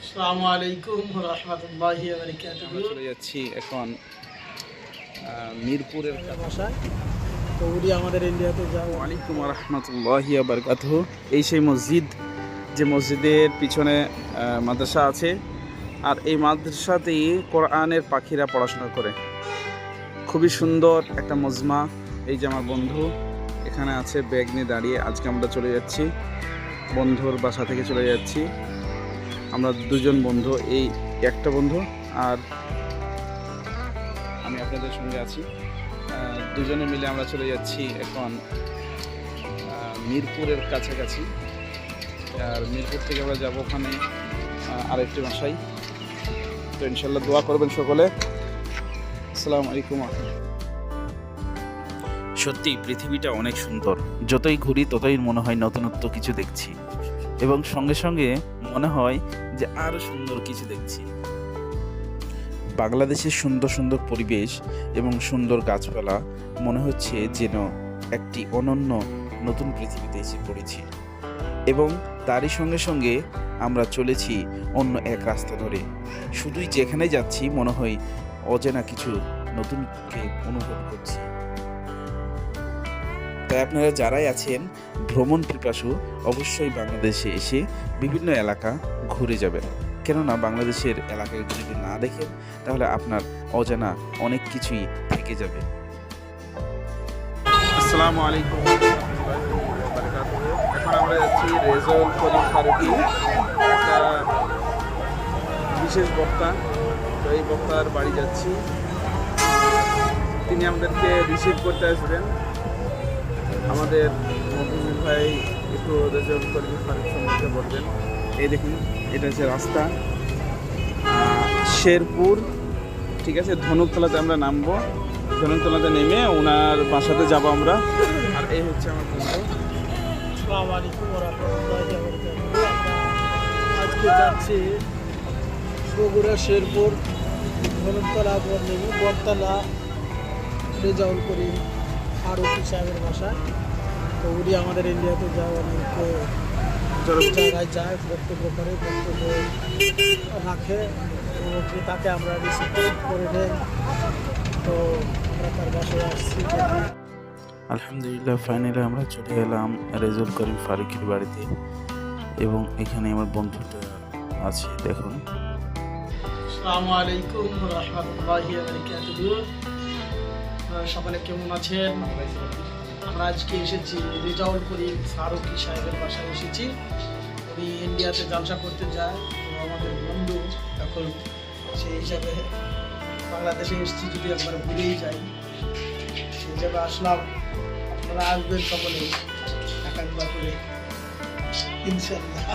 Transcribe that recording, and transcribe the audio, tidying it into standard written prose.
আসসালামু আলাইকুম ওয়া রাহমাতুল্লাহি ওয়া বারাকাতুহু। চলে যাচ্ছি এখন মিরপুরের ভাষায় তো উনি আমাদের ইন্ডিয়াতে যাও। ওয়ালাইকুম রহমতুল্লাহি ওয়া বারাকাতুহু। এই সেই মসজিদ, যে মসজিদের পিছনে মাদ্রাসা আছে, আর এই মাদ্রাসাতেই কোরআনের পাখিরা পড়াশোনা করে। খুবই সুন্দর একটা মজমা। এই যে আমার বন্ধু এখানে আছে ব্যাগ নিয়ে দাঁড়িয়ে। আজকে আমরা চলে যাচ্ছি বন্ধুর বাসা থেকে চলে যাচ্ছি। আমরা দুজন বন্ধু, এই একটা বন্ধু আর আমি আপনাদের সঙ্গে আছি। দুজনে মিলে আমরা চলে যাচ্ছি এখন মিরপুরের কাছাকাছি। আর মিরপুর থেকে আমরা যাবো ওখানে আরেকটি বাসায়। তো ইনশাল্লাহ দোয়া করবেন সকলে। আসসালামু আলাইকুম। সত্যি পৃথিবীটা অনেক সুন্দর। যতই ঘুরি ততই মনে হয় নতুনত্ব কিছু দেখছি, এবং সঙ্গে সঙ্গে মনে হয় যে আরও সুন্দর কিছু দেখছি। বাংলাদেশের সুন্দর সুন্দর পরিবেশ এবং সুন্দর গাছপালা, মনে হচ্ছে যেন একটি অনন্য নতুন পৃথিবীতে এসে পড়েছি। এবং তারই সঙ্গে সঙ্গে আমরা চলেছি অন্য এক রাস্তা ধরে। শুধুই যেখানে যাচ্ছি মনে হয় অজানা কিছু নতুনকে অনুভব করছি। তাই আপনারা যারাই আছেন ভ্রমণ পিপাসু, অবশ্যই বাংলাদেশে এসে বিভিন্ন এলাকা ঘুরে যাবেন। কেননা বাংলাদেশের এলাকাগুলো যদি না দেখেন তাহলে আপনার অজানা অনেক কিছুই থেকে যাবে। আসসালামু আলাইকুম। এখন আমরা যাচ্ছি রেজাউল করিম ফারুকী, একটা বিশেষ বক্তা। তো এই বক্তার বাড়ি যাচ্ছি, তিনি আমাদেরকে রিসিভ করতে আসবেন। আমাদের মফিজুল ভাই একটু রেজাউল করিম ফারুক সম্পর্কে বলবেন। এই দেখুন, এটা হচ্ছে রাস্তা শেরপুর, ঠিক আছে। ধনুকতলাতে আমরা নামবো, ধনুকতলাতে নেমে ওনার বাসাতে যাব আমরা। আর এই হচ্ছে আমার বন্ধু। আসসালামু আলাইকুম ওয়া রাহমাতুল্লাহি ওয়া বারাকাতুহু। আমরা আজকে যাচ্ছি বগুড়া শেরপুর ধনুকতলা বটতলা রেজাউল করিম ফারুকী সাহেবের বাসা। তো উনি আমাদের ইন্ডিয়াতে যায়, অনেক জায়গায় যায়, বক্তব্য করে, বক্তব্য রাখে। তো তাকে আমরা রিসিভ করে নেই। তো আমরা তার বাসায় আসছি। আলহামদুলিল্লাহ, ফাইনালি আমরা চলে এলাম রেজাউল করিম ফারুকীর বাড়িতে, এবং এখানে আমার বন্ধুটা আছে, দেখুন। আসসালামু আলাইকুম ওয়া রাহমাতুল্লাহি ওয়া বারাকাতুহু। সকলে কেমন আছেন? আমরা আজকে এসেছি রেজাউল করিম ফারুকী সাহেবের বাসায় এসেছি। উনি ইন্ডিয়াতে জালসা করতে যায়, তো আমাদের বন্ধু। এখন সেই হিসাবে বাংলাদেশে এসেছি, যদি একবার ঘুরেই যাই সেই হিসাবে আসলাম। আপনারা আসবেন সকলে, একবার করে ইনশাল্লাহ।